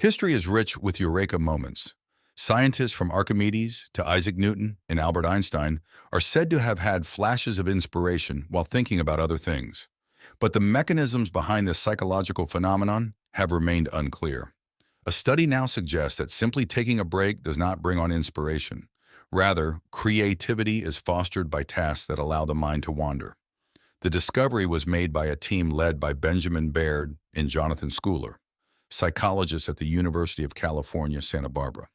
History is rich with eureka moments. Scientists from Archimedes to Isaac Newton and Albert Einstein are said to have had flashes of inspiration while thinking about other things. But the mechanisms behind this psychological phenomenon have remained unclear. A study now suggests that simply taking a break does not bring on inspiration. Rather, creativity is fostered by tasks that allow the mind to wander. The discovery was made by a team led by Benjamin Baird and Jonathan Schooler, psychologists at the University of California, Santa Barbara.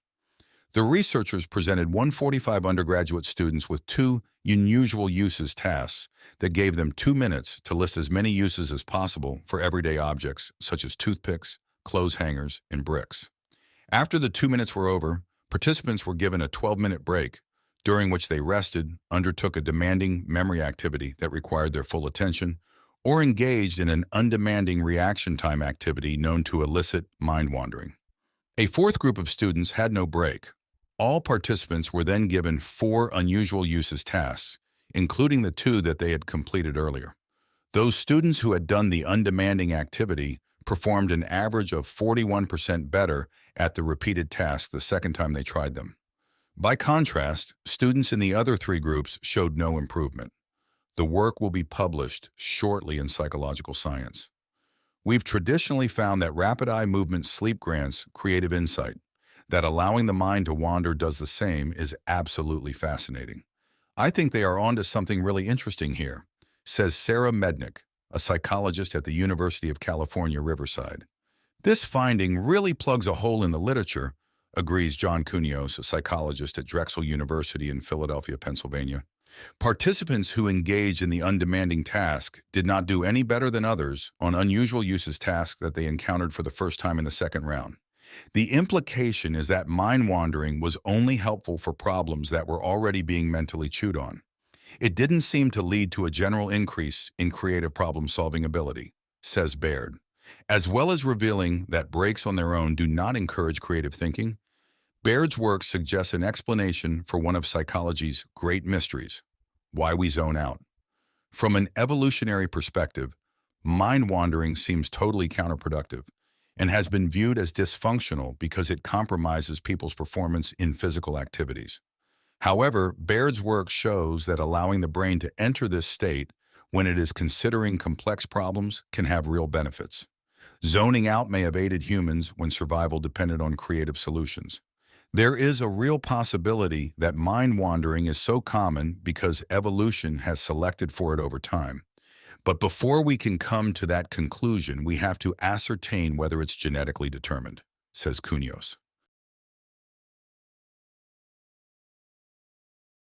The researchers presented 145 undergraduate students with two unusual uses tasks that gave them 2 minutes to list as many uses as possible for everyday objects such as toothpicks, clothes hangers, and bricks. After the 2 minutes were over, participants were given a 12-minute break, during which they rested, undertook a demanding memory activity that required their full attention, or engaged in an undemanding reaction time activity known to elicit mind wandering. A fourth group of students had no break. All participants were then given four unusual uses tasks, including the two that they had completed earlier. Those students who had done the undemanding activity performed an average of 41% better at the repeated task the second time they tried them. By contrast, students in the other three groups showed no improvement. The work will be published shortly in Psychological Science. We've traditionally found that rapid eye movement sleep grants creative insight. That allowing the mind to wander does the same is absolutely fascinating. I think they are onto something really interesting here, says Sarah Mednick, a psychologist at the University of California, Riverside. This finding really plugs a hole in the literature, agrees John Cunios, a psychologist at Drexel University in Philadelphia, Pennsylvania. Participants who engaged in the undemanding task did not do any better than others on unusual uses tasks that they encountered for the first time in the second round. The implication is that mind wandering was only helpful for problems that were already being mentally chewed on. It didn't seem to lead to a general increase in creative problem-solving ability, says Baird. As well as revealing that breaks on their own do not encourage creative thinking, Baird's work suggests an explanation for one of psychology's great mysteries: why we zone out. From an evolutionary perspective, mind wandering seems totally counterproductive and has been viewed as dysfunctional because it compromises people's performance in physical activities. However, Baird's work shows that allowing the brain to enter this state when it is considering complex problems can have real benefits. Zoning out may have aided humans when survival depended on creative solutions. There is a real possibility that mind wandering is so common because evolution has selected for it over time. But before we can come to that conclusion, we have to ascertain whether it's genetically determined, says Cunios.